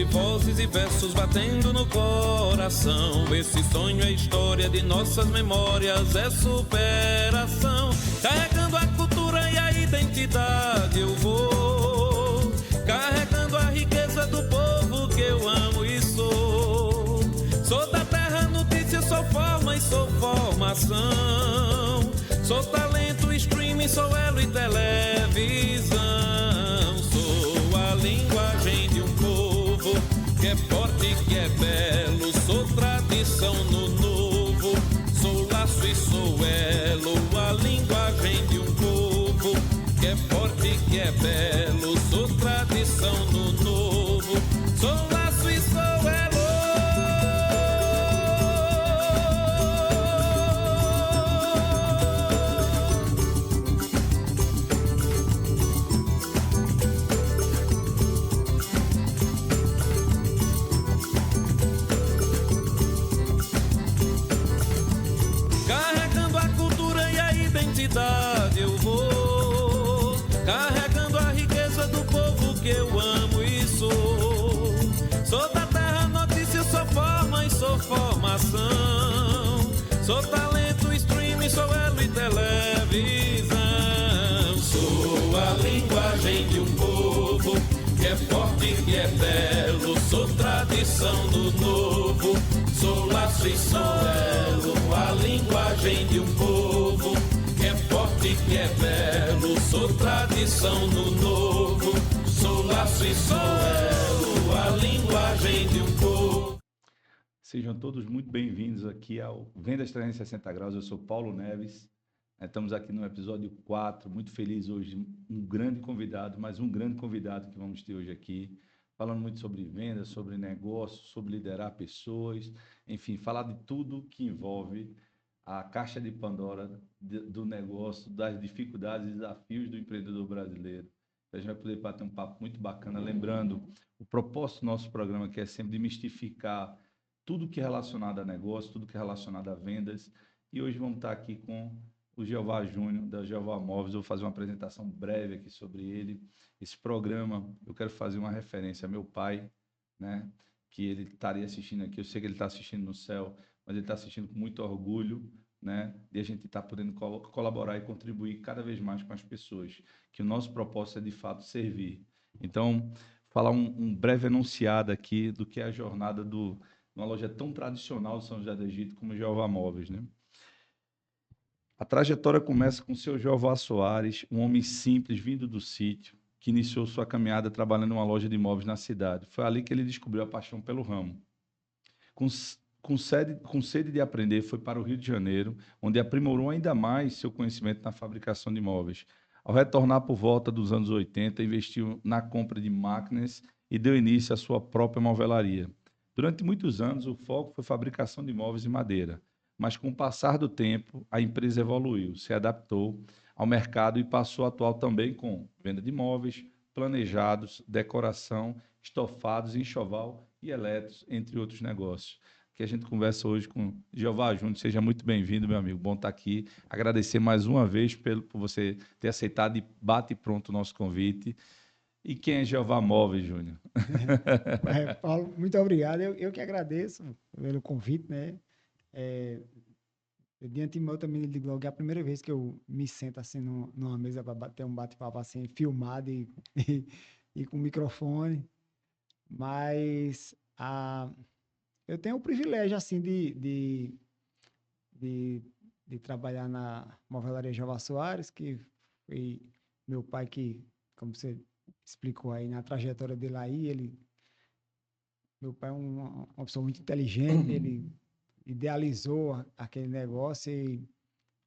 de vozes e versos batendo no coração. Esse sonho é história de nossas memórias, é superação. Carregando a cultura e a identidade eu vou, carregando a riqueza do povo que eu amo e sou. Sou da terra notícia, sou forma e sou formação. Sou talento, streaming, sou elo e televisão. Sou a linguagem de um povo que é forte, que é belo. Sou tradição no novo, sou laço e sou elo. A linguagem de um povo que é forte, que é belo. Sou tradição no novo, sou laço e sou elo. Eu vou carregando a riqueza do povo que eu amo e sou. Sou da terra notícia, sou forma e sou formação. Sou talento, streaming, sou elo e televisão. Sou a linguagem de um povo que é forte, que é belo. Sou tradição do novo, sou laço e sou elo. A linguagem de um povo que é forte, que é belo. Sou tradição no novo, sou laço e sou elo. A linguagem de um povo. Sejam todos muito bem-vindos aqui ao Vendas 360 Graus. Eu sou Paulo Neves. Estamos aqui no episódio 4. Muito feliz hoje. Um grande convidado, mais um grande convidado que vamos ter hoje aqui. Falando muito sobre vendas, sobre negócios, sobre liderar pessoas. Enfim, falar de tudo que envolve a caixa de Pandora do negócio, das dificuldades e desafios do empreendedor brasileiro. A gente vai poder bater um papo muito bacana, lembrando o propósito do nosso programa, que é sempre demistificar tudo que é relacionado a negócio, tudo que é relacionado a vendas. E hoje vamos estar aqui com o Jeová Júnior, da Jeová Móveis. Eu vou fazer uma apresentação breve aqui sobre ele. Esse programa, eu quero fazer uma referência a meu pai, né? Que ele estaria assistindo aqui. Eu sei que ele está assistindo no céu, mas ele está assistindo com muito orgulho, né? De a gente estar podendo colaborar e contribuir cada vez mais com as pessoas, que o nosso propósito é de fato servir. Então, falar um breve enunciado aqui do que é a jornada de uma loja tão tradicional de São José do Egito como Jeová Móveis, né? A trajetória começa com o seu Jeová Soares, um homem simples vindo do sítio, que iniciou sua caminhada trabalhando em uma loja de imóveis na cidade. Foi ali que ele descobriu a paixão pelo ramo. Com sede de aprender, foi para o Rio de Janeiro, onde aprimorou ainda mais seu conhecimento na fabricação de móveis. Ao retornar por volta dos anos 80, investiu na compra de máquinas e deu início à sua própria movelaria. Durante muitos anos, o foco foi fabricação de móveis de madeira, mas com o passar do tempo, a empresa evoluiu, se adaptou ao mercado e passou a atuar também com venda de móveis, planejados, decoração, estofados, enxoval e eletros, entre outros negócios. Que a gente conversa hoje com Jeová Júnior. Seja muito bem-vindo, meu amigo. Bom estar aqui. Agradecer mais uma vez por você ter aceitado e bate pronto o nosso convite. E quem é Jeová Móveis, Júnior? Paulo, muito obrigado. Eu que agradeço pelo convite, né? De antemão também digo logo, é a primeira vez que eu me sento assim numa mesa para bater um bate-papo assim, filmado e com microfone. Mas eu tenho o privilégio assim de trabalhar na Movelaria Jeová Soares, que foi meu pai que, como você explicou aí, na trajetória dele aí, meu pai é uma pessoa muito inteligente, ele idealizou aquele negócio e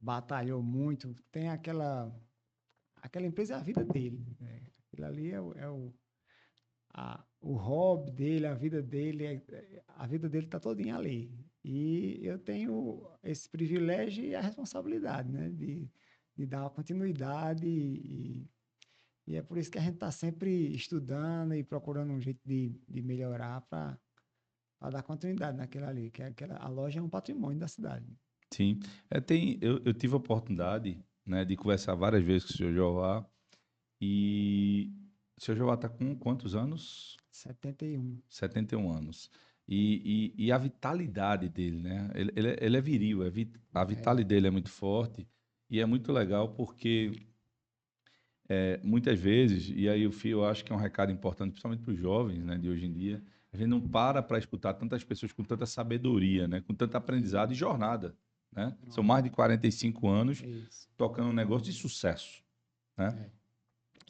batalhou muito. Tem aquela empresa é a vida dele, né? Aquilo ali o hobby dele, a vida dele está todinha ali. E eu tenho esse privilégio e a responsabilidade, né, de dar uma continuidade e é por isso que a gente está sempre estudando e procurando um jeito de melhorar para dar continuidade naquilo ali, que a loja é um patrimônio da cidade. Sim. Eu tive a oportunidade, né, de conversar várias vezes com o senhor Jeová. E o senhor Jeová está com quantos anos? 71. 71 anos. E a vitalidade dele, né? Ele é viril, a vitalidade dele é muito forte e é muito legal porque muitas vezes, e aí eu acho que é um recado importante, principalmente para os jovens, né, de hoje em dia, a gente não para escutar tantas pessoas com tanta sabedoria, né, com tanto aprendizado e jornada, né? São mais de 45 anos Isso. tocando um negócio de sucesso, né? É.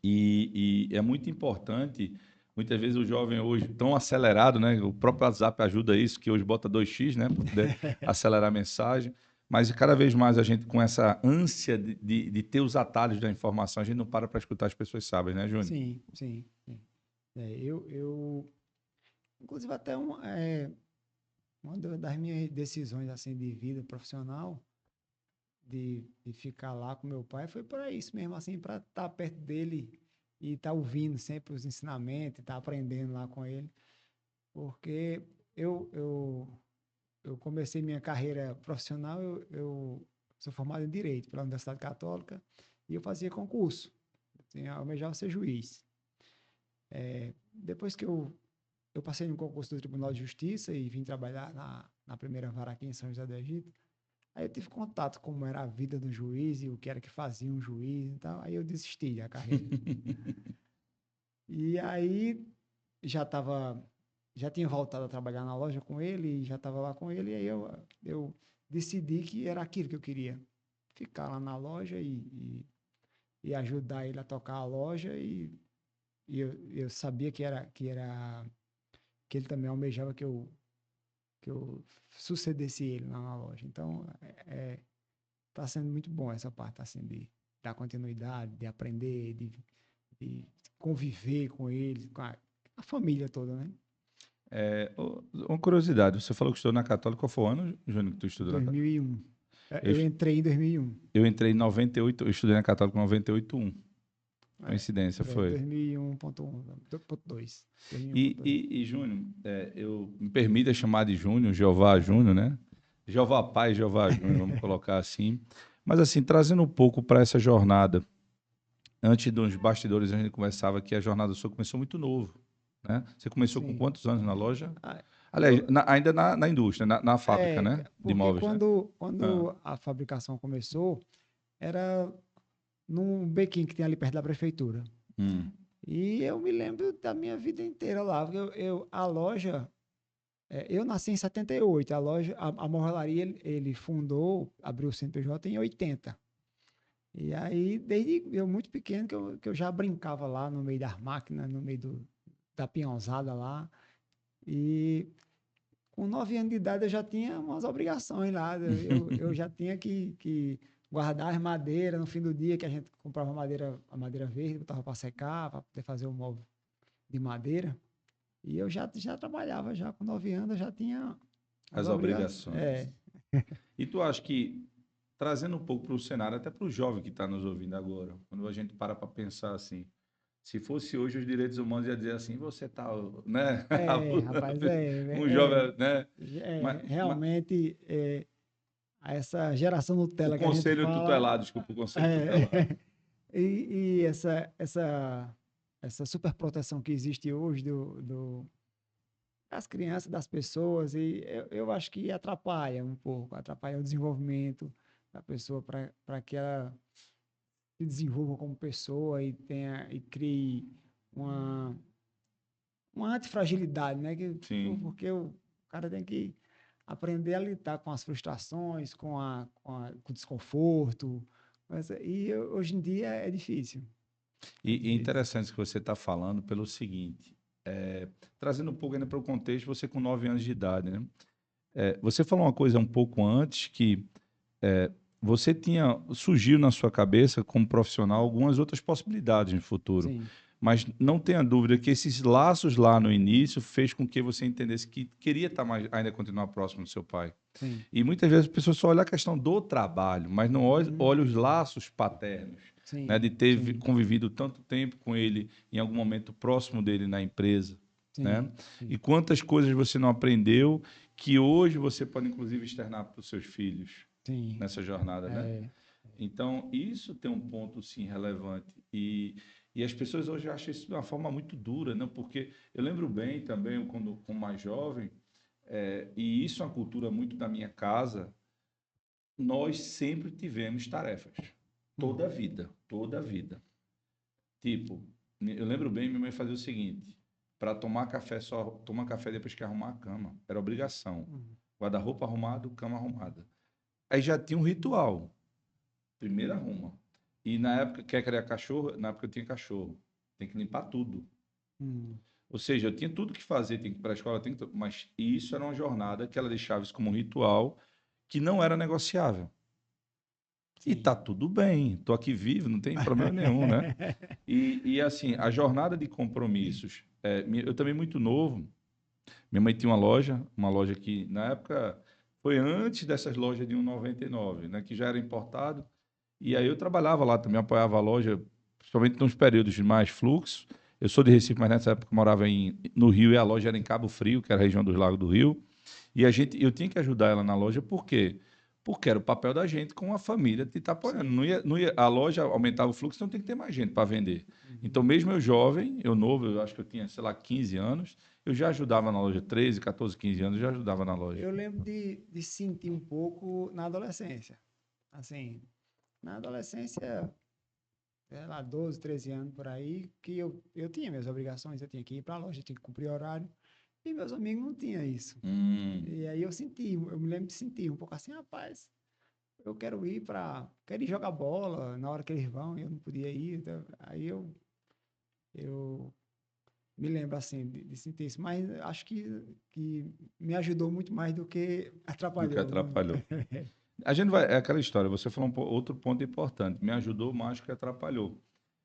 E é muito importante, muitas vezes o jovem hoje tão acelerado, né? O próprio WhatsApp ajuda isso, que hoje bota 2x, né? Para poder acelerar a mensagem. Mas cada vez mais a gente com essa ânsia de ter os atalhos da informação, a gente não para escutar as pessoas sábias, né, Júnior? Sim, sim, sim. Inclusive até uma das minhas decisões assim de vida profissional, de ficar lá com meu pai, foi para isso mesmo, assim, para estar perto dele e estar ouvindo sempre os ensinamentos, estar aprendendo lá com ele, porque eu, eu, eu comecei minha carreira profissional, eu sou formado em Direito pela Universidade Católica e eu fazia concurso, assim, eu almejava ser juiz. Depois que eu passei no concurso do Tribunal de Justiça e vim trabalhar na primeira vara aqui em São José do Egito, aí eu tive contato com como era a vida do juiz e o que era que fazia um juiz e tal, aí eu desisti da carreira. E aí já tinha voltado a trabalhar na loja com ele, e já estava lá com ele, e aí eu decidi que era aquilo que eu queria. Ficar lá na loja e ajudar ele a tocar a loja, e eu sabia que ele também almejava que eu sucedesse ele lá na loja. Então, tá sendo muito bom essa parte, assim, de dar continuidade, de aprender, de conviver com ele, com a família toda, né? Uma curiosidade, você falou que estudou na Católica, qual foi o ano, Júnior, que tu estudou na Católica? 2001. Eu, Eu entrei em 2001. eu entrei em 98, eu estudei na Católica em 98.1. Coincidência, foi. 2001.1.2. E Júnior, eu me permita chamar de Júnior, Jeová Júnior, né? Jeová Pai, Jeová Júnior, vamos colocar assim. Mas assim, trazendo um pouco para essa jornada, antes dos bastidores a gente conversava que a jornada sua começou muito novo, né? Você começou com Sim. quantos anos na loja? Ah, Aliás, ainda na indústria, na fábrica, né? De porque imóveis, né? quando a fabricação começou, era num bequim que tem ali perto da prefeitura. Hum. E eu me lembro da minha vida inteira lá. Porque a loja, eu nasci em 78. A loja, a Morrelaria, ele fundou, abriu o CNPJ em 80. E aí, desde eu muito pequeno, que eu já brincava lá no meio das máquinas, no meio da peãozada lá. E com 9 anos de idade eu já tinha umas obrigações lá. Eu já tinha que guardar as madeiras no fim do dia, que a gente comprava a madeira verde, botava para secar, para poder fazer o móvel de madeira. E eu já trabalhava, já com 9 anos, eu já tinha As obrigações. E tu acha que, trazendo um pouco para o cenário, até para o jovem que está nos ouvindo agora, quando a gente para pensar assim, se fosse hoje os direitos humanos ia dizer assim, você tá, né? Rapaz, Um jovem, né? realmente, essa geração Nutella O que a gente conselho fala, tutelar, desculpa, o conselho tutelar. e essa superproteção que existe hoje das crianças, das pessoas, e eu acho que atrapalha um pouco, atrapalha o desenvolvimento da pessoa para que ela se desenvolva como pessoa e crie uma antifragilidade, né? Sim. Porque o cara tem que aprender a lidar com as frustrações, com o desconforto. E hoje em dia é difícil. E interessante que você está falando pelo seguinte, trazendo um pouco ainda para o contexto, você com 9 anos de idade, né? Você falou uma coisa um pouco antes que você surgiu na sua cabeça como profissional algumas outras possibilidades no futuro. Sim. Mas não tenha dúvida que esses laços lá no início fez com que você entendesse que queria ainda continuar próximo do seu pai. Sim. E muitas vezes as pessoas só olham a questão do trabalho, mas não olham os laços paternos, Sim. né, de ter convivido tanto tempo com ele, em algum momento próximo dele na empresa. Sim. Né? Sim. E quantas coisas você não aprendeu que hoje você pode, inclusive, externar para os seus filhos. Nessa jornada, né? Então, isso tem um ponto, sim, relevante. E E as pessoas hoje acham isso de uma forma muito dura, né? Porque eu lembro bem também, quando como mais jovem, e isso é uma cultura muito da minha casa, nós sempre tivemos tarefas. Toda a Uhum. vida, toda a vida. Tipo, eu lembro bem, minha mãe fazia o seguinte: para tomar café, só toma café depois que arrumar a cama. Era obrigação. Uhum. Guarda-roupa arrumado, cama arrumada. Aí já tinha um ritual. Primeiro arruma. E na época, quer criar cachorro? Na época eu tinha cachorro. Tem que limpar tudo. Uhum. Ou seja, eu tinha tudo que fazer, tem que ir para a escola, mas isso era uma jornada que ela deixava isso como um ritual que não era negociável. E Sim. tá tudo bem, tô aqui vivo, não tem problema nenhum, né? E assim, a jornada de compromissos. Eu também muito novo, minha mãe tinha uma loja que na época foi antes dessas lojas de 1,99, né? Que já era importado. E aí eu trabalhava lá também, apoiava a loja, principalmente nos períodos de mais fluxo. Eu sou de Recife, mas nessa época eu morava no Rio e a loja era em Cabo Frio, que era a região dos Lagos do Rio. E eu tinha que ajudar ela na loja, por quê? Porque era o papel da gente com a família de estar apoiando. Sim. A loja aumentava o fluxo, então tem que ter mais gente para vender. Uhum. Então, mesmo eu jovem, eu novo, eu acho que eu tinha, sei lá, 15 anos, eu já ajudava na loja, 13, 14, 15 anos, eu já ajudava na loja. Eu lembro de sentir um pouco na adolescência. Assim, na adolescência, sei lá, 12, 13 anos por aí, que eu tinha minhas obrigações, eu tinha que ir para a loja, eu tinha que cumprir horário, e meus amigos não tinham isso. Hum, E aí eu me lembro de sentir um pouco assim, rapaz, quero ir jogar bola na hora que eles vão, e eu não podia ir, então, aí eu me lembro assim de sentir isso, mas acho que me ajudou muito mais do que do que atrapalhou, né? atrapalhou. A gente vai, é aquela história, você falou outro ponto importante, me ajudou mais que atrapalhou.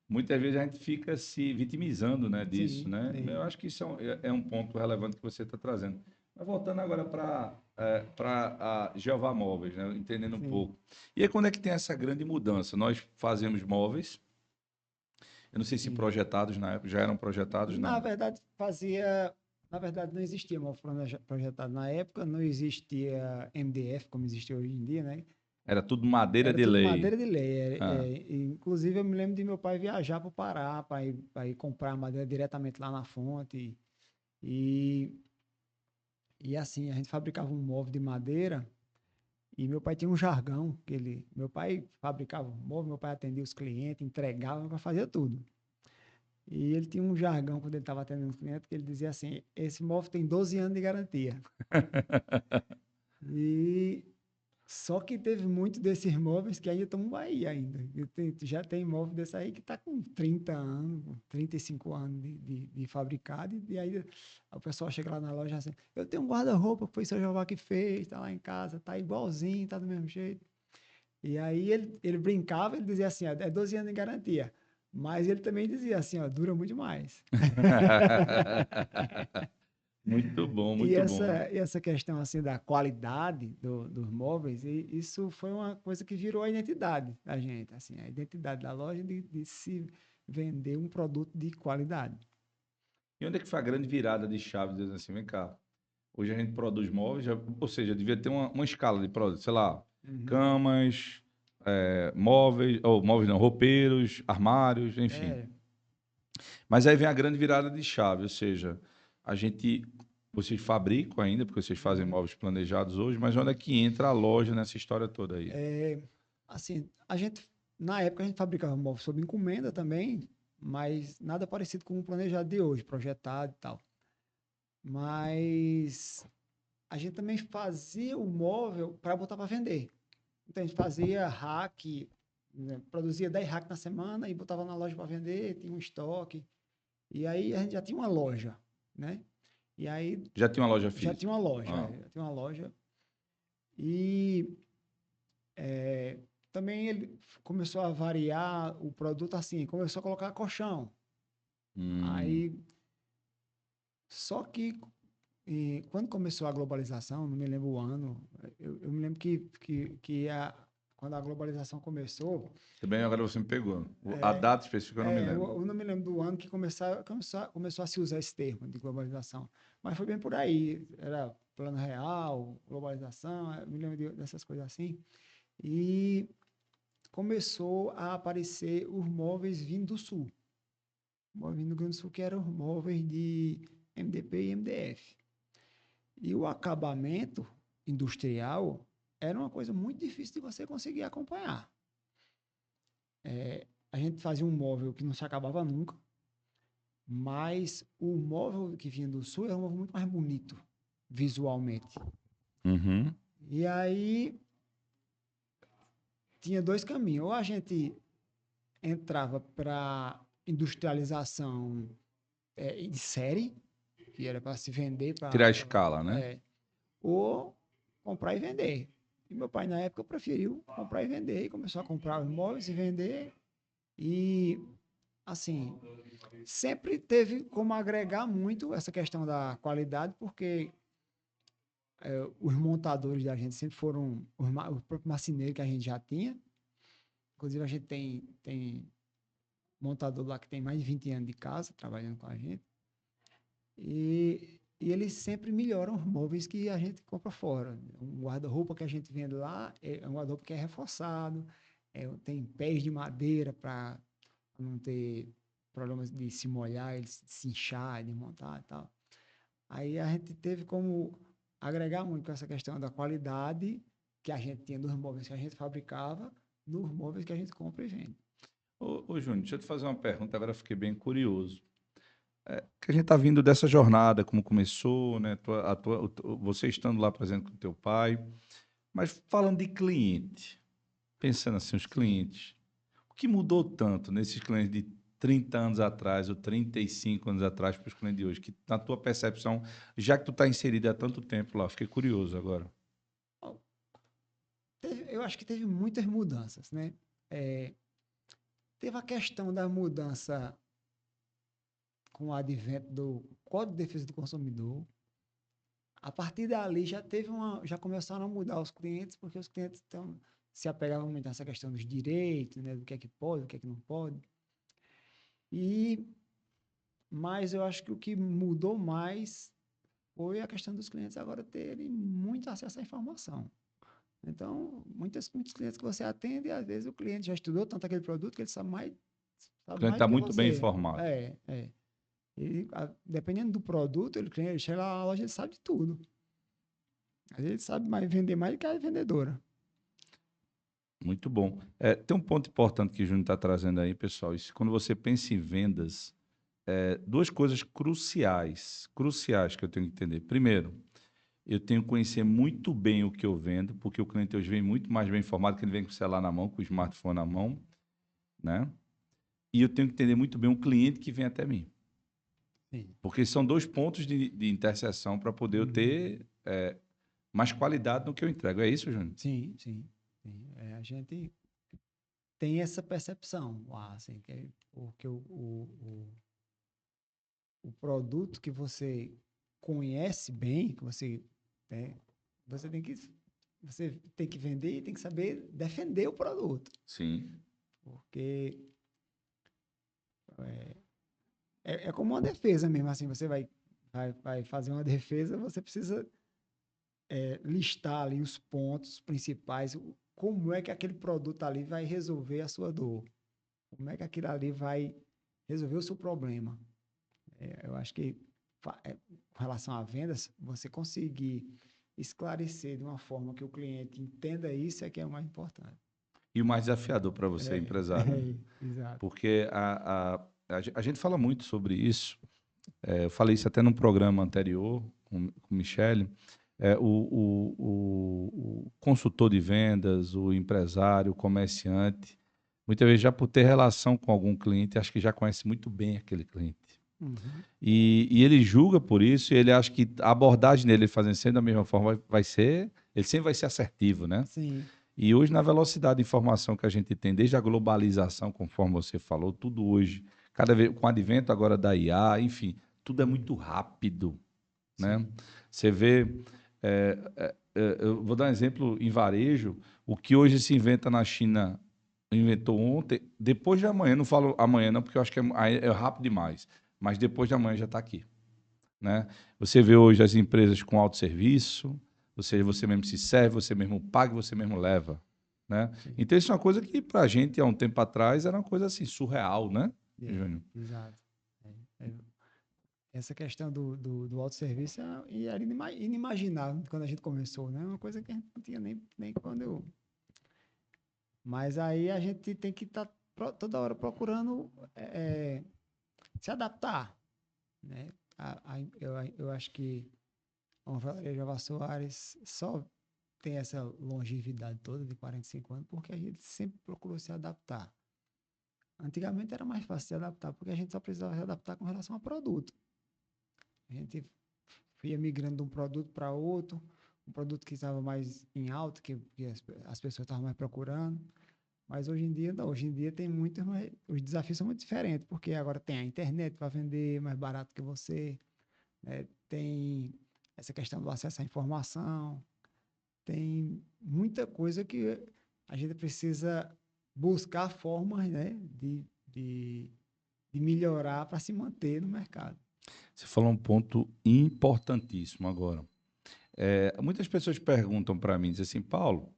Muitas vezes a gente fica se vitimizando, né, disso, Sim, né? Eu sim, acho que isso é um ponto relevante que você está trazendo. Mas voltando agora para a Jeová Móveis, né, entendendo um sim. pouco. E aí, quando é que tem essa grande mudança? Nós fazemos móveis, eu não sei se Sim. projetados na época, já eram projetados, Na não. verdade, na verdade, não existia móvel projetado na época, não existia MDF como existe hoje em dia, né? Era tudo madeira Era de tudo lei. madeira de lei. Ah, Inclusive, eu me lembro de meu pai viajar para o Pará para ir comprar madeira diretamente lá na fonte. E, e assim, a gente fabricava um móvel de madeira e meu pai tinha um jargão meu pai fabricava um móvel, meu pai atendia os clientes, entregava, meu pai fazia tudo. E ele tinha um jargão quando ele estava atendendo os clientes que ele dizia assim: esse móvel tem 12 anos de garantia. E só que teve muito desses móveis que ainda estão aí ainda. Já tem móvel desse aí que está com 30 anos, 35 anos de fabricado, e aí o pessoal chega lá na loja assim, eu tenho um guarda-roupa que foi seu Jeová que fez, tá lá em casa, tá igualzinho, tá do mesmo jeito. E aí ele brincava, ele dizia assim, ó, é 12 anos de garantia. Mas ele também dizia assim, ó, dura muito mais. muito bom, E muito bom. essa questão assim da qualidade dos móveis, isso foi uma coisa que virou a identidade da gente, assim, a identidade da loja de se vender um produto de qualidade. E onde é que foi a grande virada de chave, dizendo assim, vem cá, hoje a gente produz móveis, ou seja, devia ter uma escala de produtos, sei lá, Uhum. camas, móveis, ou móveis não, roupeiros, armários, enfim. É, Mas aí vem a grande virada de chave, ou seja, a gente, vocês fabricam ainda, porque vocês fazem uhum. móveis planejados hoje, mas onde é que entra a loja nessa história toda aí? Assim, na época a gente fabricava móveis sob encomenda também, mas nada parecido com o planejado de hoje, projetado e tal. Mas a gente também fazia o móvel para botar para vender. Então a gente fazia rack, né, produzia 10 racks na semana e botava na loja para vender, tinha um estoque. E aí a gente já tinha uma loja, né? E aí Já tinha uma loja já física? tinha uma loja, Ah, já tinha uma loja. E também ele começou a variar o produto assim, começou a colocar colchão. hum, Aí, só que quando começou a globalização, não me lembro o ano, eu me lembro quando a globalização começou, também agora você me pegou. A data específica eu não me lembro. eu não me lembro do ano que começou a se usar esse termo de globalização, mas foi bem por aí, era plano real, globalização, eu me lembro dessas coisas assim, e começou a aparecer os móveis vindo do sul. móveis no Rio Grande do Sul que eram móveis de MDP e MDF. E o acabamento industrial era uma coisa muito difícil de você conseguir acompanhar. A gente fazia um móvel que não se acabava nunca, mas o móvel que vinha do Sul era um móvel muito mais bonito, visualmente. Uhum. E aí tinha dois caminhos. Ou a gente entrava para industrialização de série, que era para se vender Criar para escala, né? ou comprar e vender. E meu pai, na época, preferiu comprar e vender, e começou a comprar os imóveis e vender. E, assim, sempre teve como agregar muito essa questão da qualidade, porque os montadores da gente sempre foram o próprio marceneiro que a gente já tinha. Inclusive, a gente tem montador lá que tem mais de 20 anos de casa, trabalhando com a gente. E eles sempre melhoram os móveis que a gente compra fora. Um guarda-roupa que a gente vende lá é um guarda-roupa que é reforçado, tem pés de madeira para não ter problemas de se molhar, ele se inchar, desmontar e tal. Aí a gente teve como agregar muito com essa questão da qualidade que a gente tinha dos móveis que a gente fabricava, nos móveis que a gente compra e vende. Ô Júnior, deixa eu te fazer uma pergunta, agora eu fiquei bem curioso. Que a gente está vindo dessa jornada, como começou, né? Você estando lá presente com o teu pai, mas falando de cliente, pensando assim, os clientes, o que mudou tanto nesses clientes de 30 anos atrás ou 35 anos atrás para os clientes de hoje, que na tua percepção, já que tu está inserido há tanto tempo lá, fiquei curioso agora. Eu acho que teve muitas mudanças, né? Teve a questão da mudança com o advento do Código de Defesa do Consumidor. A partir dali já começaram a mudar os clientes, porque os clientes se apegavam muito nessa questão dos direitos, né, do que é que pode, do que é que não pode. Mas eu acho que o que mudou mais foi a questão dos clientes agora terem muito acesso à informação. Então, muitos clientes que você atende, às vezes o cliente já estudou tanto aquele produto que ele sabe mais O cliente do está que muito bem você. informado. E, dependendo do produto, ele chega lá na loja, ele sabe de tudo. Às vezes ele sabe vender mais do que a vendedora. Muito bom. Tem um ponto importante que o Júnior está trazendo aí, pessoal. Isso, quando você pensa em vendas, duas coisas cruciais que eu tenho que entender. Primeiro, eu tenho que conhecer muito bem o que eu vendo, porque o cliente hoje vem muito mais bem informado que ele vem com o celular na mão, com o smartphone na mão, né? E eu tenho que entender muito bem o cliente que vem até mim. Sim. Porque são dois pontos de interseção para poder eu ter mais qualidade no que eu entrego. É isso, Júnior? Sim. A gente tem essa percepção, assim, que o produto que você conhece bem, que você tem que vender e tem que saber defender o produto. Sim. Porque é como uma defesa mesmo, assim, você vai fazer uma defesa, você precisa listar ali os pontos principais, como é que aquele produto ali vai resolver a sua dor, como é que aquilo ali vai resolver o seu problema. Eu acho que, com relação a vendas, você conseguir esclarecer de uma forma que o cliente entenda isso é que é o mais importante. E o mais desafiador para você, empresário. Exato. Porque a gente fala muito sobre isso. Eu falei isso até num programa anterior com o Michele. O consultor de vendas, o empresário, o comerciante, muitas vezes já por ter relação com algum cliente, acho que já conhece muito bem aquele cliente. Uhum. E ele julga por isso, e ele acha que a abordagem dele fazendo sempre da mesma forma ele sempre vai ser assertivo, né? Sim. E hoje, na velocidade de informação que a gente tem, desde a globalização, conforme você falou, tudo hoje, cada vez com o advento agora da IA, enfim, tudo é muito rápido, né? Você vê, eu vou dar um exemplo em varejo, o que hoje se inventa na China, inventou ontem, depois de amanhã, não falo amanhã não, porque eu acho que é rápido demais, mas depois de amanhã já está aqui, né? Você vê hoje as empresas com autosserviço, ou seja, você mesmo se serve, você mesmo paga, você mesmo leva, né? Então, isso é uma coisa que, para a gente, há um tempo atrás, era uma coisa assim, surreal, né, Júnior? Exato. Essa questão do autosserviço era inimaginável quando a gente começou, né? Uma coisa que a gente não tinha nem quando eu... Mas aí a gente tem que estar toda hora procurando se adaptar, né? Eu acho que a Confraria Jova Soares só tem essa longevidade toda de 45 anos porque a gente sempre procurou se adaptar. Antigamente era mais fácil se adaptar porque a gente só precisava se adaptar com relação ao produto. A gente ia migrando de um produto para outro, um produto que estava mais em alta, que as pessoas estavam mais procurando. Mas hoje em dia, não. Hoje em dia tem muito mais... Os desafios são muito diferentes, porque agora tem a internet para vender mais barato que você, né? Tem essa questão do acesso à informação, tem muita coisa que a gente precisa buscar formas, né, de melhorar para se manter no mercado. Você falou um ponto importantíssimo agora. Muitas pessoas perguntam para mim, dizem assim, Paulo,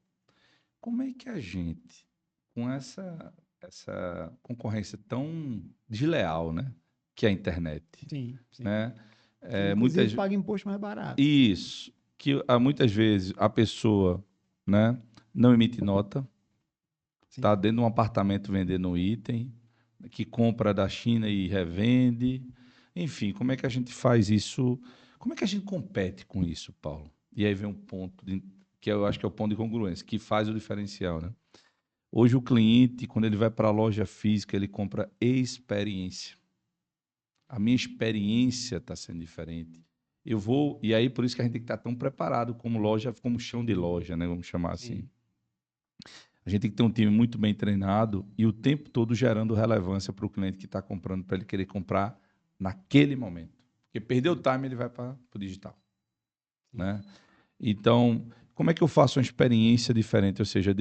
como é que a gente, com essa concorrência tão desleal, né, que é a internet, Sim, sim. né? Que, inclusive, paga imposto mais barato. Isso, que muitas vezes a pessoa, né, não emite nota, está dentro de um apartamento vendendo um item, que compra da China e revende. Enfim, como é que a gente faz isso? Como é que a gente compete com isso, Paulo? E aí vem um ponto que eu acho que é o ponto de congruência, que faz o diferencial, né? Hoje o cliente, quando ele vai para a loja física, ele compra experiência. A minha experiência está sendo diferente. Eu vou, e aí por isso que a gente tem que estar tão preparado como loja, como chão de loja, né? Vamos chamar assim. A gente tem que ter um time muito bem treinado e o tempo todo gerando relevância para o cliente que está comprando, para ele querer comprar naquele momento. Porque perdeu o time, ele vai para o digital. Né? Então, como é que eu faço uma experiência diferente? Ou seja,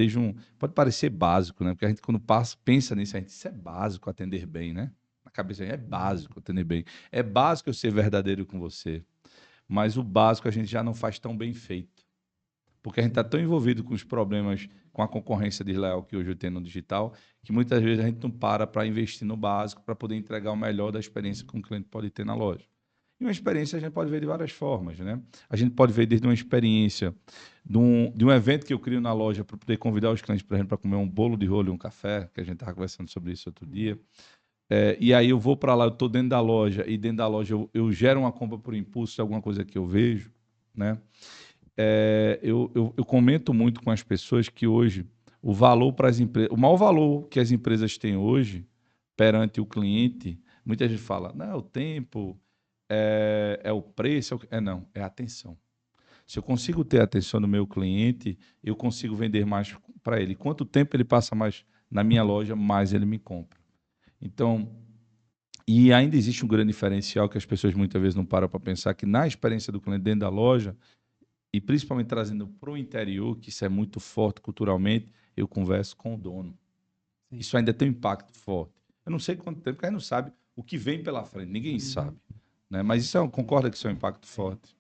pode parecer básico, né? Porque a gente, quando pensa nisso, isso é básico atender bem, né? Na cabeça é básico atender bem. É básico eu ser verdadeiro com você. Mas o básico a gente já não faz tão bem feito. Porque a gente está tão envolvido com os problemas, com a concorrência desleal que hoje tem no digital, que muitas vezes a gente não para investir no básico para poder entregar o melhor da experiência que um cliente pode ter na loja. E uma experiência a gente pode ver de várias formas, né? A gente pode ver desde uma experiência de um evento que eu crio na loja para poder convidar os clientes, por exemplo, para comer um bolo de rolo e um café, que a gente estava conversando sobre isso outro dia. E aí eu vou para lá, eu estou dentro da loja, e dentro da loja eu gero uma compra por impulso de alguma coisa que eu vejo, né? Eu comento muito com as pessoas que hoje o valor para as empresas, o maior valor que as empresas têm hoje perante o cliente, muita gente fala, não, é o tempo, é o preço, não, é a atenção. Se eu consigo ter a atenção do meu cliente, eu consigo vender mais para ele. Quanto tempo ele passa mais na minha loja, mais ele me compra. Então, e ainda existe um grande diferencial que as pessoas muitas vezes não param para pensar, que na experiência do cliente dentro da loja, e principalmente trazendo para o interior, que isso é muito forte culturalmente, eu converso com o dono. Sim. Isso ainda tem um impacto forte. Eu não sei quanto tempo, porque a gente não sabe o que vem pela frente, ninguém sabe. Né? Mas isso concorda que isso é um impacto forte?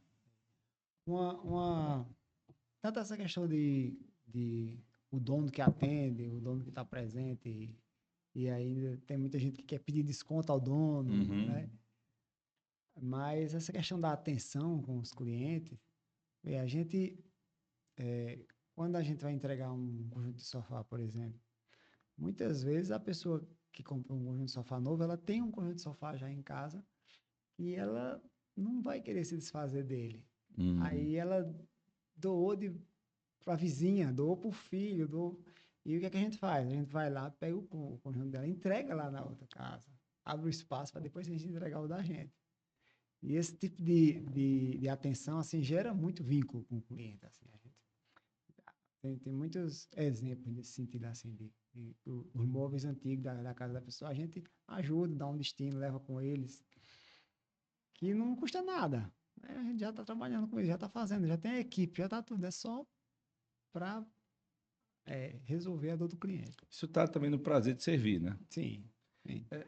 Tanto essa questão de o dono que atende, o dono que está presente, e ainda tem muita gente que quer pedir desconto ao dono, né? Mas essa questão da atenção com os clientes, a gente, quando a gente vai entregar um conjunto de sofá, por exemplo, muitas vezes a pessoa que compra um conjunto de sofá novo, ela tem um conjunto de sofá já em casa e ela não vai querer se desfazer dele. Aí ela doou para a vizinha, doou para o filho, e o que é que a gente faz? A gente vai lá, pega o conjunto dela, entrega lá na outra casa, abre o espaço para depois a gente entregar o da gente. E esse tipo de atenção, assim, gera muito vínculo com o cliente, assim, a gente tem muitos exemplos nesse sentido, assim, os móveis antigos da casa da pessoa, a gente ajuda, dá um destino, leva com eles, que não custa nada, né? A gente já está trabalhando com isso, já está fazendo, já tem a equipe, já está tudo, é só para resolver a dor do cliente. Isso está também no prazer de servir, né? Sim.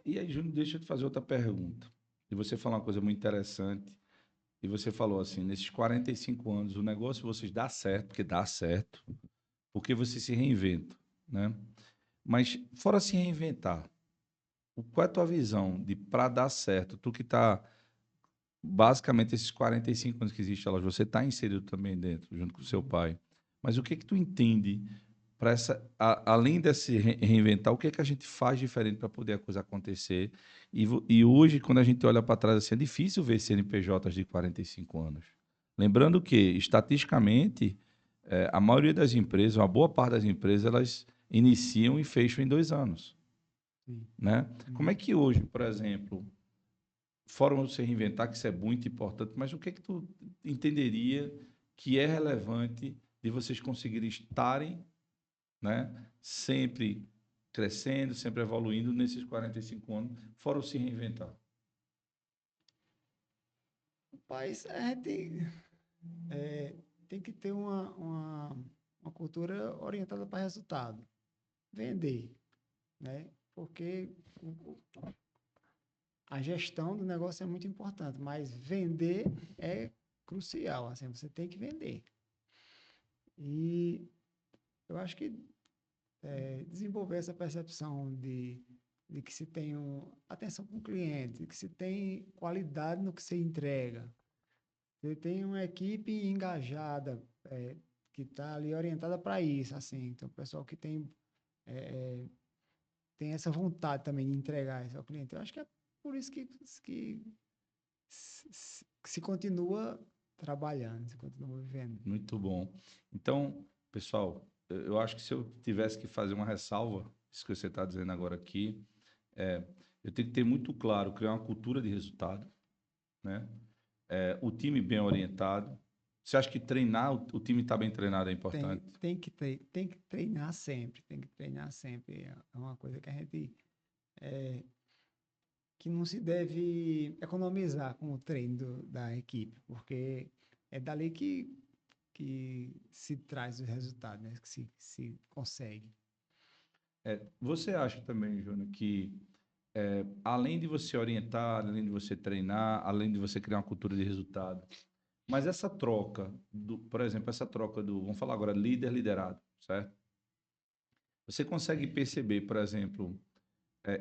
E aí, Júnior, deixa eu te fazer outra pergunta. E você falou uma coisa muito interessante. E você falou assim, nesses 45 anos, o negócio de vocês dá certo, porque dá certo, porque vocês se reinventam, né? Mas, fora se reinventar, qual é a tua visão de para dar certo? Tu que está basicamente esses 45 anos que existe a loja, você está inserido também dentro, junto com o seu pai. Mas o que que tu entende para além desse reinventar, o que que a gente faz diferente para poder a coisa acontecer? E hoje, quando a gente olha para trás, assim, é difícil ver CNPJs de 45 anos. Lembrando que, estatisticamente, a maioria das empresas, uma boa parte das empresas, elas iniciam e fecham em 2 anos. Sim. Né? Como é que hoje, por exemplo, fora você reinventar, que isso é muito importante, mas o que é que tu entenderia que é relevante de vocês conseguirem estarem, né, sempre crescendo, sempre evoluindo nesses 45 anos, fora o se reinventar? Rapaz, a gente tem que ter uma cultura orientada para resultado. Vender, né? Porque a gestão do negócio é muito importante, mas vender é crucial, assim, você tem que vender. E eu acho que desenvolver essa percepção de que se tem atenção com o cliente, de que se tem qualidade no que se entrega, você tem uma equipe engajada, que está ali orientada para isso, assim, então o pessoal que tem essa vontade também de entregar isso ao cliente. Eu acho que é por isso que se continua trabalhando, se continua vivendo. Muito bom. Então, pessoal, eu acho que se eu tivesse que fazer uma ressalva, isso que você está dizendo agora aqui, eu tenho que ter muito claro, criar uma cultura de resultado, né? O time bem orientado. Você acha que treinar, o time está bem treinado é importante? Tem que treinar sempre, tem que treinar sempre. É uma coisa que a gente que não se deve economizar com o treino da equipe, porque é dali que se traz o resultado, né? Que se consegue. Você acha também, Júnior, que além de você orientar, além de você treinar, além de você criar uma cultura de resultado, mas essa troca, por exemplo, essa troca vamos falar agora, líder-liderado, certo? Você consegue perceber, por exemplo,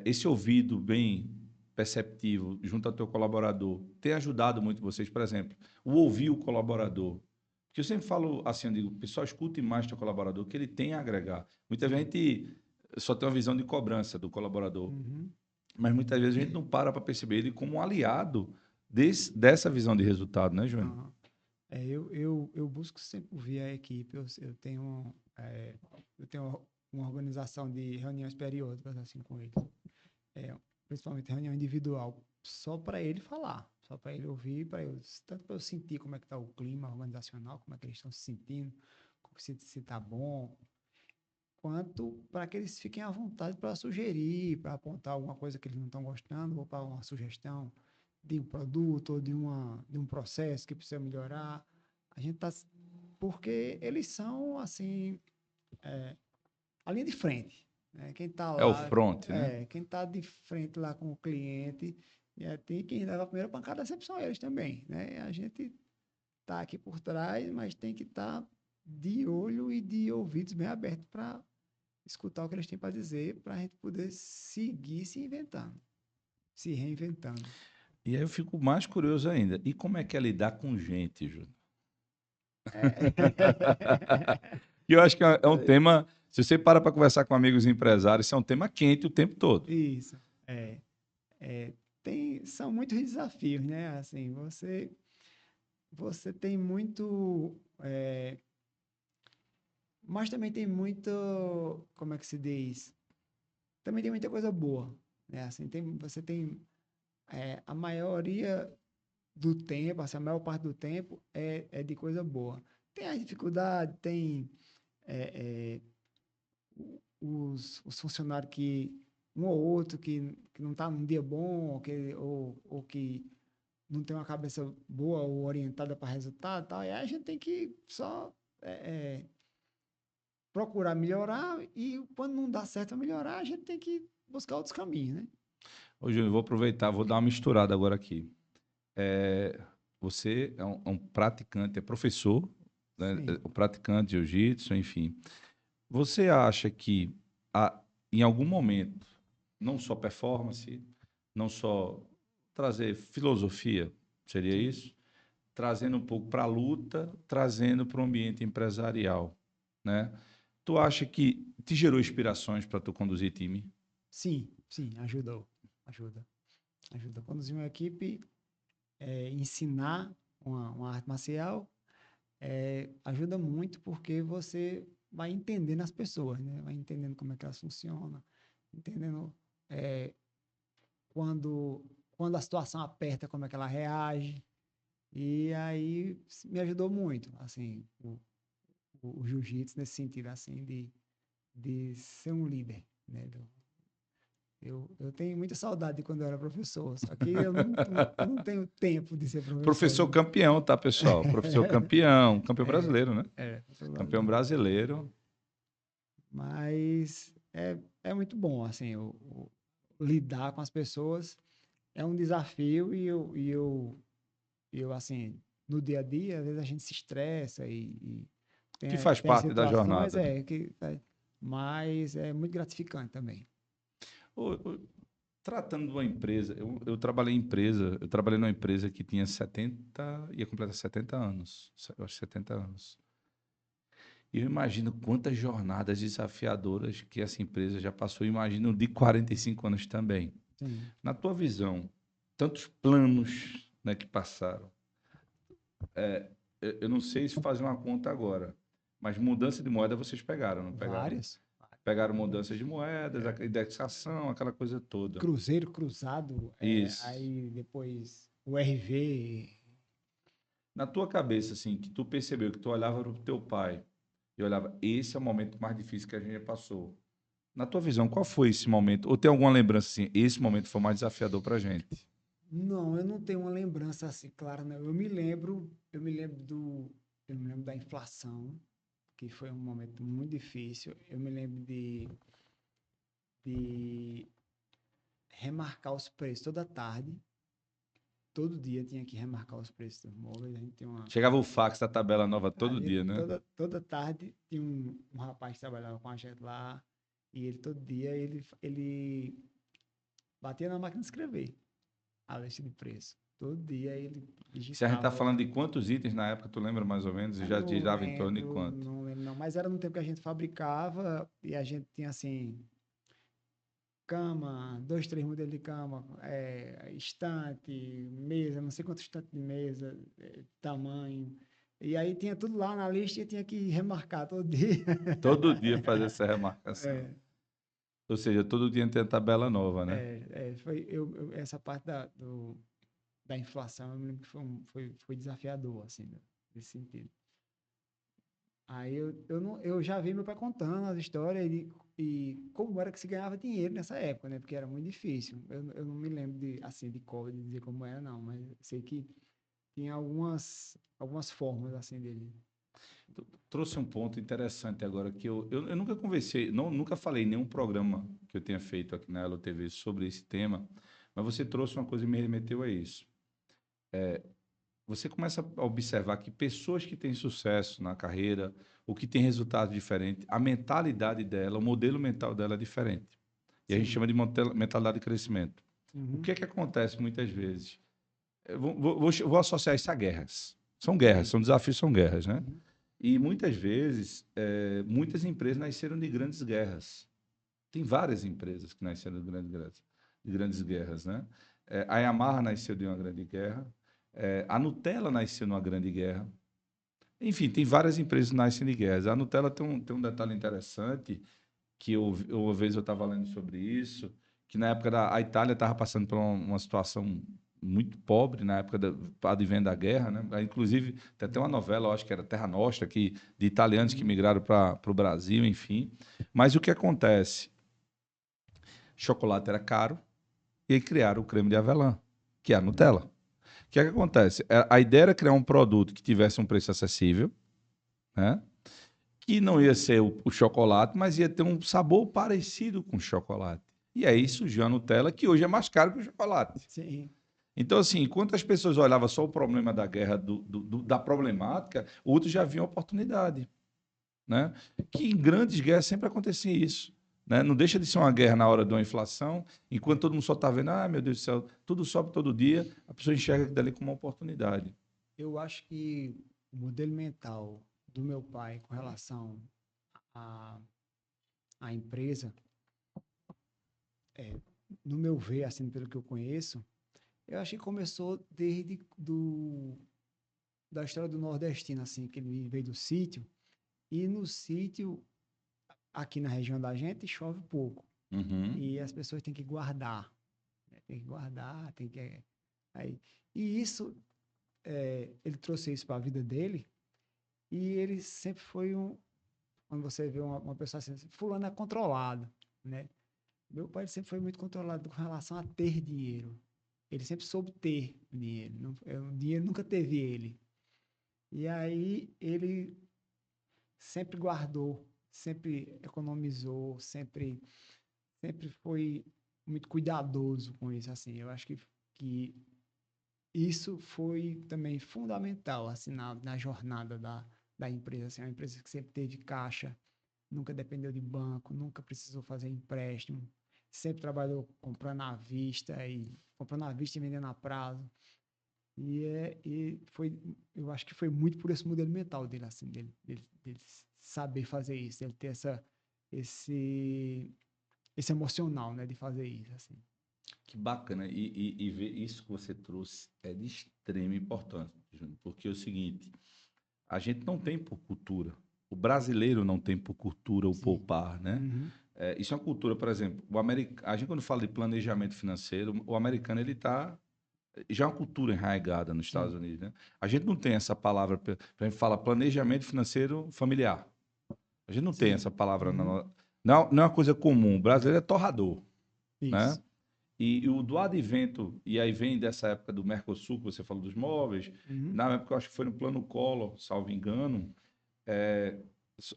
esse ouvido bem perceptivo junto ao teu colaborador ter ajudado muito vocês, por exemplo, o ouvir o colaborador. Porque eu sempre falo assim, eu digo, pessoal, escute mais teu colaborador, que ele tem a agregar. Muita gente só tem uma visão de cobrança do colaborador, Uhum. mas muitas vezes a gente não para perceber ele como um aliado dessa visão de resultado, né, Júnior? Aham. Eu busco sempre ouvir a equipe. Eu tenho uma organização de reuniões periódicas assim com eles, é, principalmente reunião individual, só para ele falar, só para ele ouvir, tanto para eu sentir como é que está o clima organizacional, como é que eles estão se sentindo, se está bom, quanto para que eles fiquem à vontade para sugerir, para apontar alguma coisa que eles não estão gostando, ou para uma sugestão de um produto ou de um processo que precisa melhorar. A gente tá, porque eles são assim a linha de frente, né? Quem está É o lá, front, né? quem está de frente lá com o cliente, tem quem leva a primeira pancada sempre são eles também, né? A gente está aqui por trás, mas tem que estar de olho e de ouvidos bem abertos para escutar o que eles têm para dizer, para a gente poder seguir se inventando, se reinventando. E aí eu fico mais curioso ainda. E como é que é lidar com gente, Júnior? E eu acho que é um tema, se você para conversar com amigos empresários, isso é um tema quente o tempo todo. Isso. É, são muitos desafios, né? Assim, você tem muito, mas também tem muito, como é que se diz? Também tem muita coisa boa, né? Assim, você tem a maioria do tempo, assim, a maior parte do tempo é de coisa boa. Tem a dificuldade, tem é, é, os funcionários que um ou outro que não está num dia bom, ou que não tem uma cabeça boa ou orientada para resultado, tal, e aí a gente tem que só procurar melhorar, e quando não dá certo melhorar, a gente tem que buscar outros caminhos, né? Ô, Júnior, vou aproveitar, vou dar uma misturada agora aqui. Você é um praticante, é professor, né? Sim. Um praticante de jiu-jitsu, enfim. Você acha que em algum momento, não só performance, não só trazer filosofia, seria isso? Trazendo um pouco para a luta, trazendo para o ambiente empresarial, né? Tu acha que te gerou inspirações para tu conduzir time? Sim, sim, ajudou. Ajuda. Ajuda a conduzir uma equipe, ensinar uma arte marcial, ajuda muito porque você vai entendendo as pessoas, né? Vai entendendo como é que elas funcionam, entendendo quando, quando a situação aperta, como é que ela reage. E aí me ajudou muito, assim, o jiu-jitsu nesse sentido, assim, de ser um líder, né? Eu tenho muita saudade de quando eu era professor, só que eu não tenho tempo de ser professor, Professor né? campeão, tá, pessoal? Professor campeão, campeão É, brasileiro, né? professor Campeão brasileiro. brasileiro. Mas é muito bom, assim, lidar com as pessoas é um desafio e eu, assim, no dia a dia, às vezes a gente se estressa e Que faz tem parte da situações, jornada, né? mas é muito gratificante também. Tratando de uma empresa, eu trabalhei em empresa, eu trabalhei numa empresa que tinha 70, ia completar 70 anos, eu acho 70 anos. E eu imagino quantas jornadas desafiadoras que essa empresa já passou, eu imagino de 45 anos também. Sim. Na tua visão, tantos planos, né, que passaram. Eu não sei se fazer uma conta agora, mas mudança de moeda vocês pegaram, não pegaram? Várias. Pegaram mudanças de moedas, a indexação, aquela coisa toda. Cruzeiro cruzado, Isso. aí depois o RV. Na tua cabeça, assim, que tu percebeu, que tu olhava para o teu pai e olhava, esse é o momento mais difícil que a gente já passou. Na tua visão, qual foi esse momento? Ou tem alguma lembrança assim, esse momento foi mais desafiador para a gente? Não, eu não tenho uma lembrança assim, clara, não. Eu me lembro da inflação, que foi um momento muito difícil. Eu me lembro de remarcar os preços toda tarde. Todo dia tinha que remarcar os preços dos móveis. A gente tem uma. Chegava o fax da tabela nova A todo dia, gente, né? toda tarde tinha um rapaz que trabalhava com a gente lá. E ele todo dia ele batia na máquina de escrever a lista de preço. Todo dia ele Se a gente está digitava falando lá. de quantos itens na época, tu lembra mais ou menos? E Eu já não girava em torno de lembro, quanto? não lembro não. Mas era no tempo que a gente fabricava e a gente tinha assim, cama, 2, 3 modelos de cama, estante, mesa, não sei quantos estantes de mesa, tamanho. E aí tinha tudo lá na lista e tinha que remarcar todo dia. Todo dia fazer essa remarcação. É, Ou seja, todo dia tem a tabela nova, né? essa parte da inflação, eu me lembro que foi desafiador, assim, né, nesse sentido. Aí eu já vi meu pai contando as histórias e como era que se ganhava dinheiro nessa época, né? Porque era muito difícil. Eu não me lembro assim, de cor, de dizer como era, não, mas sei que tinha algumas formas, assim, dele. Trouxe um ponto interessante agora que eu nunca conversei, nunca falei em nenhum programa que eu tenha feito aqui na Elo TV sobre esse tema, mas você trouxe uma coisa e me remeteu a isso. Você começa a observar que pessoas que têm sucesso na carreira, ou que têm resultados diferentes, a mentalidade dela, o modelo mental dela é diferente. E a gente Sim. chama de mentalidade de crescimento. O Uhum. que é que acontece muitas vezes? Eu vou associar isso a guerras. São guerras, Sim. são desafios, são guerras, né? Uhum. E muitas vezes, muitas empresas nasceram de grandes guerras. Tem várias empresas que nasceram de grandes guerras, né? A Yamaha nasceu de uma grande guerra, a Nutella nasceu numa grande guerra. Enfim, tem várias empresas que nascem de guerras. A Nutella tem um detalhe interessante, que uma vez eu estava lendo sobre isso, que na época a Itália estava passando por uma situação muito pobre, na época da advento da guerra, né? Inclusive, tem até uma novela, eu acho que era Terra Nostra, de italianos que Uhum. migraram para o Brasil, enfim. Mas o que acontece? Chocolate era caro, e aí criaram o creme de avelã, que é a Nutella. O que é que acontece? A ideia era criar um produto que tivesse um preço acessível, né? Que não ia ser o chocolate, mas ia ter um sabor parecido com o chocolate. E aí surgiu a Nutella, que hoje é mais caro que o chocolate. Sim. Então, assim, enquanto as pessoas olhavam só o problema da guerra, da problemática, outros já viam a oportunidade, né? Que em grandes guerras sempre acontecia isso. né? Não deixa de ser uma guerra na hora de uma inflação, enquanto todo mundo só está vendo, meu Deus do céu, tudo sobe todo dia, a pessoa enxerga aquilo dali como uma oportunidade. Eu acho que o modelo mental do meu pai com relação à, à empresa, no meu ver, assim, pelo que eu conheço, eu acho que começou da história do nordestino, assim, que ele veio do sítio, e no sítio, aqui na região da gente, chove pouco, Uhum. e as pessoas têm que guardar, né? Tem que guardar, tem que... Aí, e isso, ele trouxe isso para a vida dele, e ele sempre foi quando você vê uma pessoa assim, fulano é controlado, né? Meu pai sempre foi muito controlado com relação a ter dinheiro. Ele sempre soube ter dinheiro. O dinheiro nunca teve ele. E aí ele sempre guardou, sempre economizou, sempre foi muito cuidadoso com isso, assim. Eu acho que isso foi também fundamental, assim, na jornada da empresa, assim. É uma empresa que sempre teve caixa, nunca dependeu de banco, nunca precisou fazer empréstimo, sempre trabalhou comprando à vista e vendendo a prazo. Eu acho que foi muito por esse modelo mental dele, assim, dele saber fazer isso, dele ter esse emocional, né, de fazer isso, assim. Que bacana. E ver isso que você trouxe é de extrema importância, Júnior, porque é o seguinte, a gente não tem por cultura, o brasileiro não tem por cultura o Sim. poupar, né? Uhum. Isso é uma cultura, por exemplo, a gente quando fala de planejamento financeiro, o americano ele está já é uma cultura enraizada nos Estados Sim. Unidos, né? A gente não tem essa palavra, a gente fala planejamento financeiro familiar. A gente não tem Sim. essa palavra, Uhum. não é uma coisa comum. O brasileiro é torrador, né? Isso. E o do advento, e aí vem dessa época do Mercosul, que você falou dos móveis, Uhum. na época eu acho que foi no Plano Collor, salvo engano,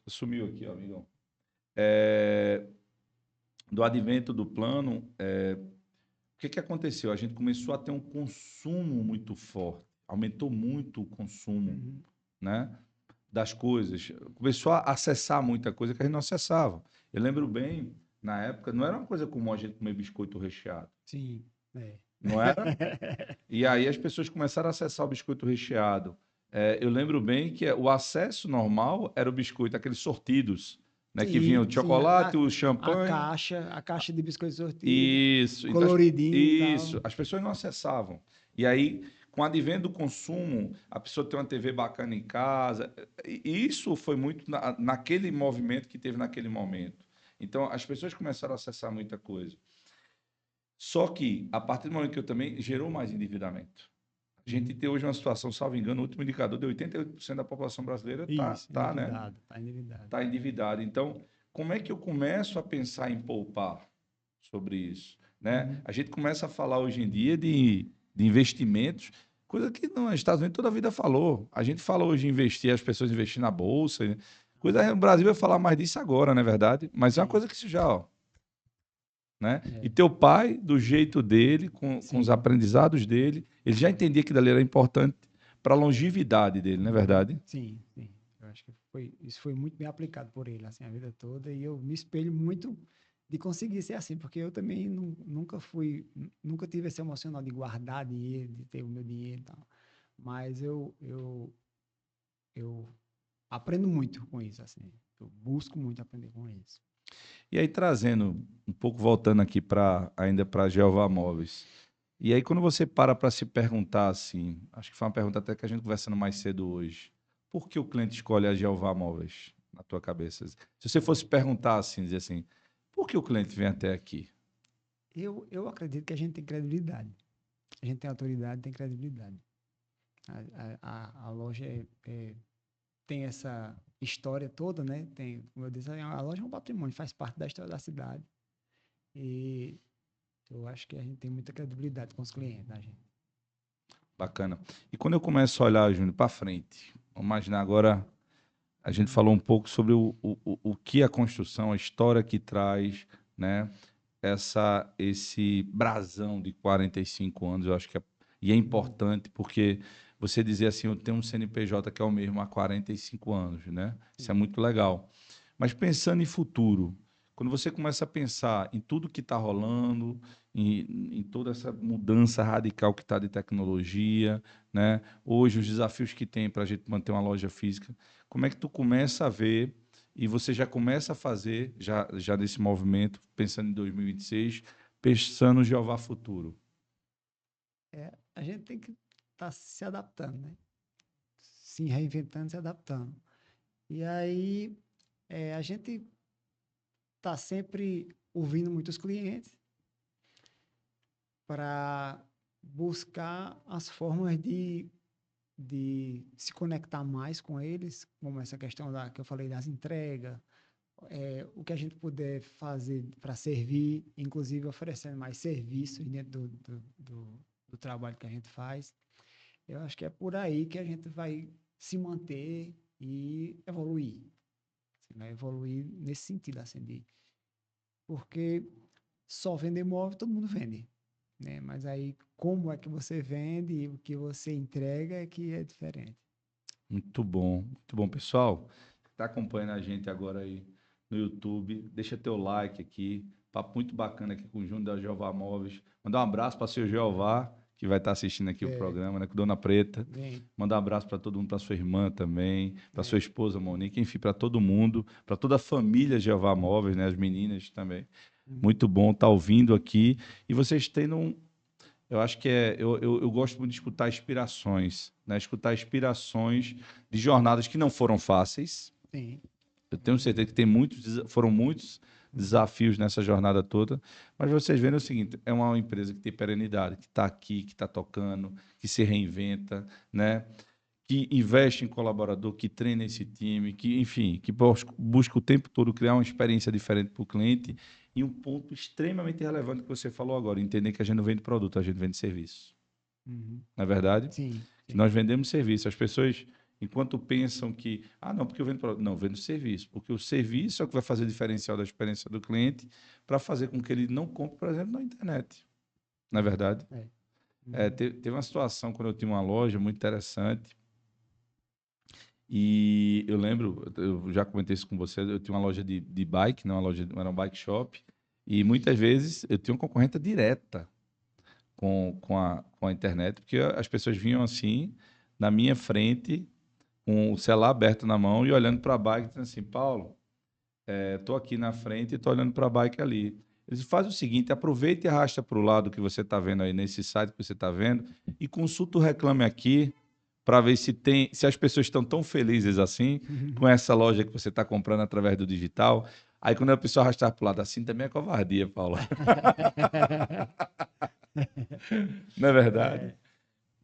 sumiu aqui, ó, amigão. Do advento do plano, o que aconteceu? A gente começou a ter um consumo muito forte, aumentou muito o consumo, Uhum. né, das coisas. Começou a acessar muita coisa que a gente não acessava. Eu lembro bem, na época, não era uma coisa comum a gente comer biscoito recheado, Sim. É. não era? E aí as pessoas começaram a acessar o biscoito recheado. Eu lembro bem que o acesso normal era o biscoito, aqueles sortidos, né, que vinha Sim, o sim. chocolate, o A champanhe. caixa de biscoito sortido, Isso, então, coloridinho e isso, tal. as pessoas não acessavam. E aí, com o advento do consumo, a pessoa tem uma TV bacana em casa. E isso foi muito naquele movimento que teve naquele momento. Então, as pessoas começaram a acessar muita coisa. Só que, a partir do momento que eu também gerou mais endividamento. A gente Uhum. tem hoje uma situação, salvo engano, o último indicador de 88% da população brasileira Isso, né, endividado, tá endividado. tá endividada. Então, como é que eu começo a pensar em poupar sobre isso, né? Uhum. A gente começa a falar hoje em dia de investimentos, coisa que nos Estados Unidos toda a vida falou. A gente fala hoje em investir, as pessoas investir na bolsa, né? Coisa o Brasil vai falar mais disso agora, não é verdade? Mas é uma Sim, coisa que isso já, ó, né? E é, teu pai, do jeito dele, com os sim. aprendizados dele, ele já entendia que dali era importante para a longevidade dele, não é Uhum. verdade? Sim, sim. Eu acho que isso foi muito bem aplicado por ele, assim, a vida toda, e eu me espelho muito de conseguir ser assim, porque eu também nunca tive esse emocional de guardar dinheiro, de ter o meu dinheiro e tal. Mas eu aprendo muito com isso, assim. Eu busco muito aprender com isso. E aí, trazendo um pouco, voltando aqui ainda para Jeová Móveis. E aí, quando você para se perguntar assim, acho que foi uma pergunta até que a gente conversando mais cedo hoje, por que o cliente escolhe a Jeová Móveis na tua cabeça? Se você fosse perguntar assim, dizer assim, por que o cliente vem até aqui? Eu acredito que a gente tem credibilidade. A gente tem autoridade, tem credibilidade. A loja tem essa história toda, né? Tem, como eu disse, a loja é um patrimônio, faz parte da história da cidade. E eu acho que a gente tem muita credibilidade com os clientes da gente. Bacana. E quando eu começo a olhar, Júnior, para frente, vamos imaginar agora, a gente falou um pouco sobre o que a construção, a história que traz, né? Esse brasão de 45 anos, eu acho que e é importante porque você dizer assim, eu tenho um CNPJ que é o mesmo há 45 anos, né? Isso é Sim. muito legal. Mas pensando em futuro, Quando você começa a pensar em tudo que está rolando, em toda essa mudança radical que está de tecnologia, né? Hoje, os desafios que tem para a gente manter uma loja física, como é que tu começa a ver e você já começa a fazer, já nesse movimento, pensando em 2026, pensando no Jeová Futuro? A gente tem que estar se adaptando, né? Se reinventando, se adaptando. E aí, a gente está sempre ouvindo muitos clientes para buscar as formas de se conectar mais com eles, como essa questão que eu falei das entregas, o que a gente puder fazer para servir, inclusive oferecendo mais serviços dentro do trabalho que a gente faz. Eu acho que é por aí que a gente vai se manter e evoluir. Assim, vai evoluir nesse sentido, assim, porque só vender móvel todo mundo vende, né? Mas aí como é que você vende e o que você entrega é que é diferente. Muito bom, pessoal. Está acompanhando a gente agora aí no YouTube, deixa teu like aqui. Papo muito bacana aqui com o Júnior da Jeová Móveis. Mandar um abraço para o seu Jeová, que vai estar assistindo aqui o É, programa, né? Com Dona Preta. bem, Mandar um abraço para todo mundo, para sua irmã também, para sua é, esposa Monique, enfim, para todo mundo, para toda a família Jeová Móveis, né? As meninas também. uhum, Muito bom estar ouvindo aqui. E vocês tendo eu acho que eu gosto muito de escutar inspirações, né? Escutar inspirações de jornadas que não foram fáceis. sim, Eu tenho certeza que foram muitos uhum, desafios nessa jornada toda, mas vocês verem o seguinte, é uma empresa que tem perenidade, que está aqui, que está tocando, que se reinventa, né? Que investe em colaborador, que treina esse time, que, enfim, que busca o tempo todo criar uma experiência diferente para o cliente. E um ponto extremamente relevante que você falou agora, entender que a gente não vende produto, a gente vende serviço. uhum, Não é verdade? sim, Que sim, nós vendemos serviço. As pessoas, enquanto pensam que, não, porque eu vendo produto. Não, eu vendo serviço. Porque o serviço é o que vai fazer o diferencial da experiência do cliente para fazer com que ele não compre, por exemplo, na internet. Não é é, verdade? é, É, uhum, teve uma situação quando eu tinha uma loja muito interessante. E eu lembro, eu já comentei isso com você, eu tinha uma loja de bike, não uma loja, era um bike shop, e muitas vezes eu tinha uma concorrência direta com a internet, porque as pessoas vinham assim, na minha frente, com o celular aberto na mão e olhando para a bike, dizendo assim, Paulo, estou aqui na frente e estou olhando para a bike ali. Eles fazem o seguinte, aproveita e arrasta para o lado que você está vendo aí, nesse site que você está vendo, e consulta o Reclame Aqui, para ver se as pessoas estão tão felizes assim com essa loja que você está comprando através do digital. Aí quando a pessoa arrastar para o lado assim, também é covardia, Paulo. Não é verdade? é,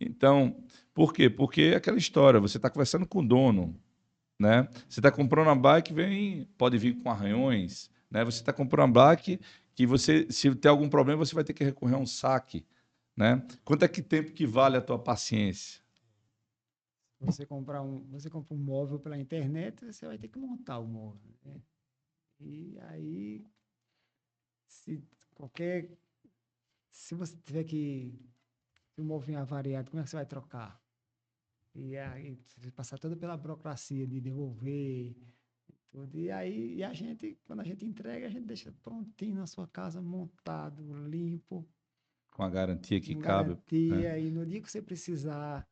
Então, por quê? Porque é aquela história, você está conversando com o dono, né? Você está comprando uma bike, pode vir com arranhões, né? Você está comprando uma bike que você, se tem algum problema, você vai ter que recorrer a um saque, né? Quanto é que tempo que vale a tua paciência? você compra um móvel pela internet, você vai ter que montar o móvel, né? E aí, se qualquer, se você tiver que, se o móvel vier avariado, como é que você vai trocar? E aí, você passar toda pela burocracia de devolver, tudo. E aí, a gente, quando a gente entrega, a gente deixa prontinho na sua casa, montado, limpo, Com a garantia que com cabe, né? garantia. E no dia que você precisar,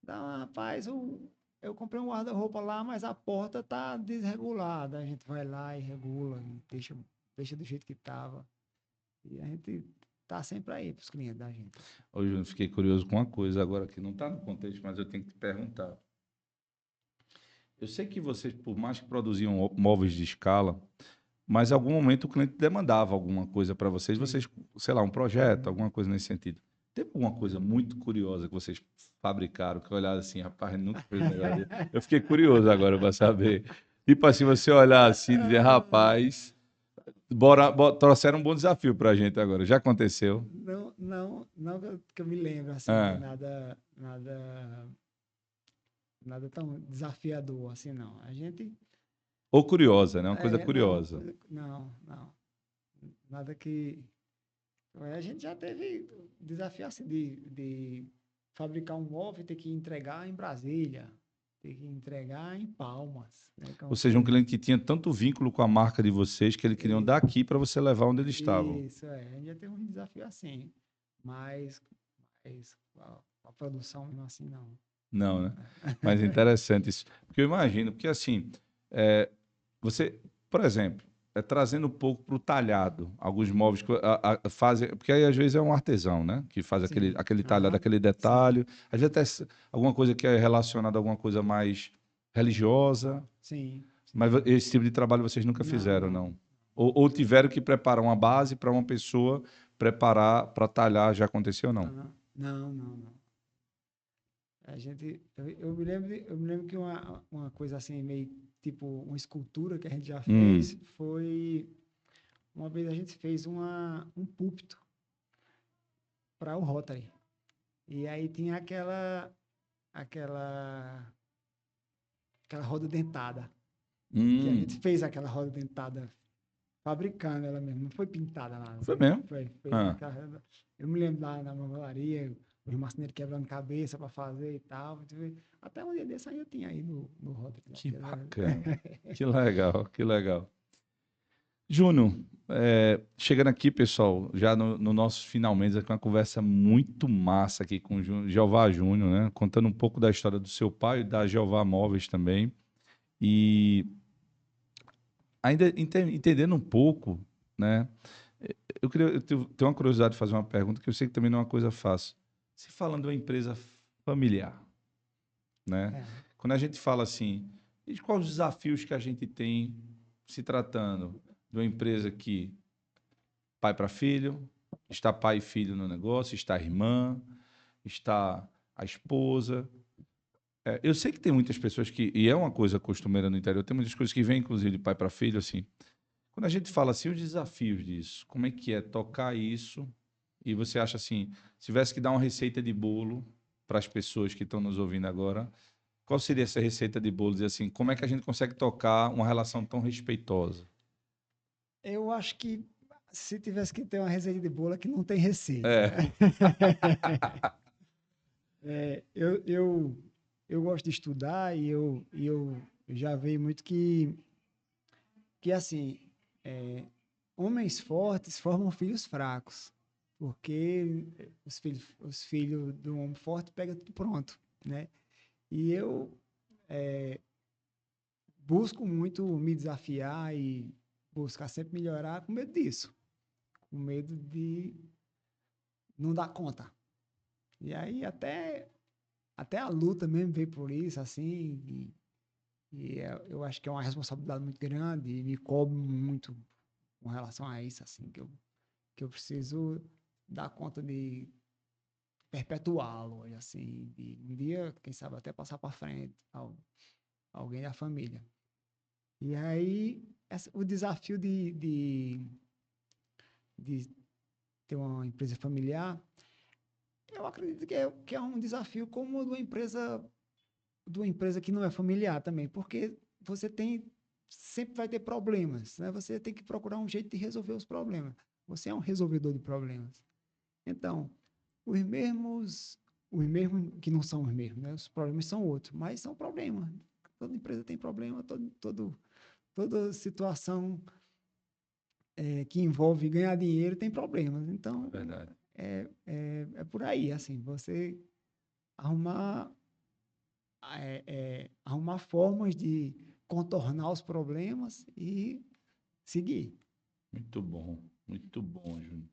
rapaz, eu comprei um guarda-roupa lá, mas a porta tá desregulada. A gente vai lá e regula, e deixa do jeito que tava. E a gente tá sempre aí para os clientes da gente. Hoje eu fiquei curioso com uma coisa agora que não está no contexto, mas eu tenho que te perguntar. Eu sei que vocês, por mais que produziam móveis de escala, mas em algum momento o cliente demandava alguma coisa para vocês, Sim. sei lá, um projeto, Uhum. alguma coisa nesse sentido. Teve alguma coisa muito curiosa que vocês fabricaram, que eu olhava assim, rapaz, nunca fez um negócio desse. Eu fiquei curioso agora para saber. Tipo assim, você olhar assim e dizer, rapaz, trouxeram um bom desafio para a gente agora. Já aconteceu? Não que eu me lembro assim de Ah, nada tão desafiador assim, não. A gente ou curiosa, né? Uma coisa curiosa. não, nada que a gente já teve desafio assim de fabricar um móvel e ter que entregar em Brasília. tem que entregar em Palmas, né? Ou seja, um cliente que tinha tanto vínculo com a marca de vocês que eles queriam dar aqui para você levar onde eles estavam. Isso, a gente já tem um desafio assim, mas a produção mesmo assim não. Não, né? Mas é interessante isso. Porque eu imagino, porque assim, você, por exemplo, trazendo um pouco para o talhado, alguns móveis que fazem, porque aí às vezes é um artesão, né? Que faz Sim. aquele talhado, aquele Sim. detalhe, às vezes até alguma coisa que é relacionada a alguma coisa mais religiosa, Sim. mas esse tipo de trabalho vocês nunca fizeram, Não. não? Ou tiveram que preparar uma base para uma pessoa preparar para talhar, já aconteceu ou não? Não. Eu me lembro que uma coisa assim, meio tipo uma escultura que a gente já fez, foi uma vez a gente fez um púlpito para o Rotary. E aí tinha aquela roda dentada, que a gente fez aquela roda dentada fabricando ela mesmo, não foi pintada lá. Foi mesmo? Foi aquela, eu me lembro lá na marmolaria, os marceneiros quebrando cabeça para fazer e tal. Até um dia desse aí eu tinha aí no Rotary. Que bacana. Que legal, que legal. Júnior, chegando aqui, pessoal, já no nosso finalmente, aqui uma conversa muito massa aqui com o Jeová Júnior, né? Contando um pouco da história do seu pai e da Jeová Móveis também. E ainda entendendo um pouco, né? Eu tenho uma curiosidade de fazer uma pergunta que eu sei que também não é uma coisa fácil. Se falando de uma empresa familiar, né? Quando a gente fala assim, e quais os desafios que a gente tem se tratando de uma empresa que pai para filho, está pai e filho no negócio, está a irmã, está a esposa. Eu sei que tem muitas pessoas e é uma coisa costumeira no interior, tem muitas coisas que vêm, inclusive, de pai para filho, assim. Quando a gente fala assim, os desafios disso, como é que é tocar isso? E você acha assim, se tivesse que dar uma receita de bolo para as pessoas que estão nos ouvindo agora, qual seria essa receita de bolo? Dizer assim, como é que a gente consegue tocar uma relação tão respeitosa? Eu acho que se tivesse que ter uma receita de bolo, que não tem receita. Eu gosto de estudar e eu já vejo muito que assim, homens fortes formam filhos fracos, porque os filhos do homem forte pegam tudo pronto, né? E eu busco muito me desafiar e buscar sempre melhorar com medo disso, com medo de não dar conta. E aí até a luta mesmo veio por isso, assim, eu acho que é uma responsabilidade muito grande e me cobro muito com relação a isso, assim, que eu preciso dar conta de perpetuá-lo, assim, de um dia, quem sabe, até passar para frente alguém da família. E aí, o desafio de ter uma empresa familiar, eu acredito que é um desafio como o de uma empresa que não é familiar também, porque você sempre vai ter problemas, né? Você tem que procurar um jeito de resolver os problemas. Você é um resolvedor de problemas. Então, os mesmos que não são os mesmos, né? Os problemas são outros, mas são problemas. Toda empresa tem problema, toda situação que envolve ganhar dinheiro tem problemas. Então, Verdade. é por aí, assim, você arrumar arrumar formas de contornar os problemas e seguir. Muito bom, Júnior.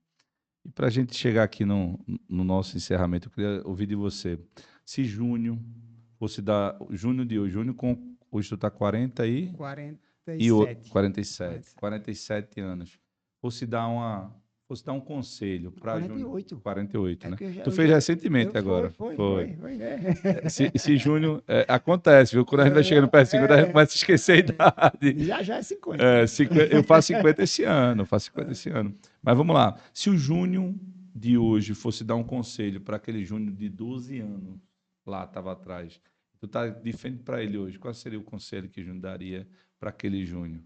E para a gente chegar aqui no nosso encerramento, eu queria ouvir de você. Se Júnior fosse dar. Júnior de hoje, Júnior com. Hoje tu está 40 e. 47. 47 anos. Fosse dar um conselho para Júnior. 48. 48, né? Tu Eu fez já, recentemente eu, agora. Foi. Se Júnior. Acontece, viu? Quando a gente vai chegando perto de 50, a gente começa a esquecer a idade. Já é 50. Eu faço 50 esse ano. Mas vamos lá. Se o Júnior de hoje fosse dar um conselho para aquele Júnior de 12 anos, lá estava atrás, tu tá de frente para ele hoje, qual seria o conselho que o Júnior daria para aquele Júnior?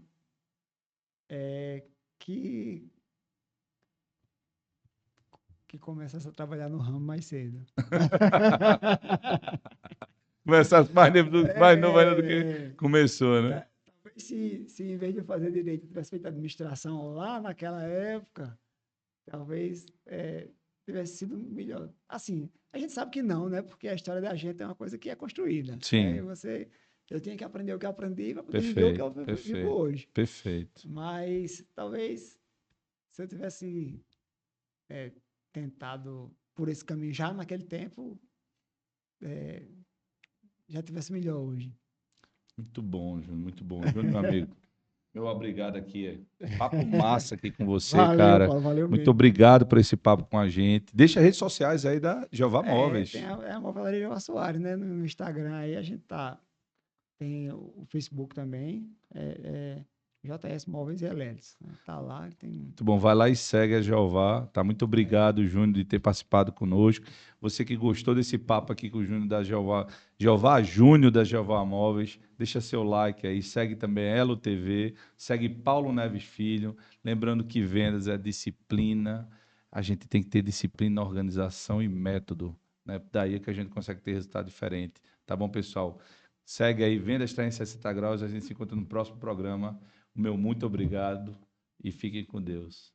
Que começasse a trabalhar no ramo mais cedo. Começasse mais novo ainda do que É, começou, né? talvez se em vez de eu fazer direito, eu tivesse feito administração lá naquela época, talvez tivesse sido melhor. Assim, a gente sabe que não, né? Porque a história da gente é uma coisa que é construída, né? Sim, Eu tinha que aprender o que eu aprendi para poder viver o que perfeito, eu vivo perfeito, hoje. perfeito. Mas talvez se eu tivesse tentado por esse caminho já naquele tempo, já tivesse melhor hoje. Muito bom, Júnior, muito bom. Júnior, meu amigo, meu obrigado aqui. Papo massa aqui com você, Valeu, cara. Paulo, valeu Muito mesmo. obrigado por esse papo com a gente. Deixa as redes sociais aí da Jeová Tem Móveis. a Movelaria João Soares, né? No Instagram aí a gente tem o Facebook também, JS Móveis e Elétricos, né? Tá lá, tem. Muito bom, vai lá e segue a Jeová. Tá? Muito obrigado, Júnior, de ter participado conosco. Você que gostou desse papo aqui com o Júnior da Jeová, Jeová Júnior da Jeová Móveis, deixa seu like aí, segue também Elo TV, segue Paulo Neves Filho. Lembrando que vendas é disciplina, a gente tem que ter disciplina, organização e método. Né? Daí é que a gente consegue ter resultado diferente. Tá bom, pessoal? Segue aí, Vendas 360 Graus, a gente se encontra no próximo programa. O meu muito obrigado e fiquem com Deus.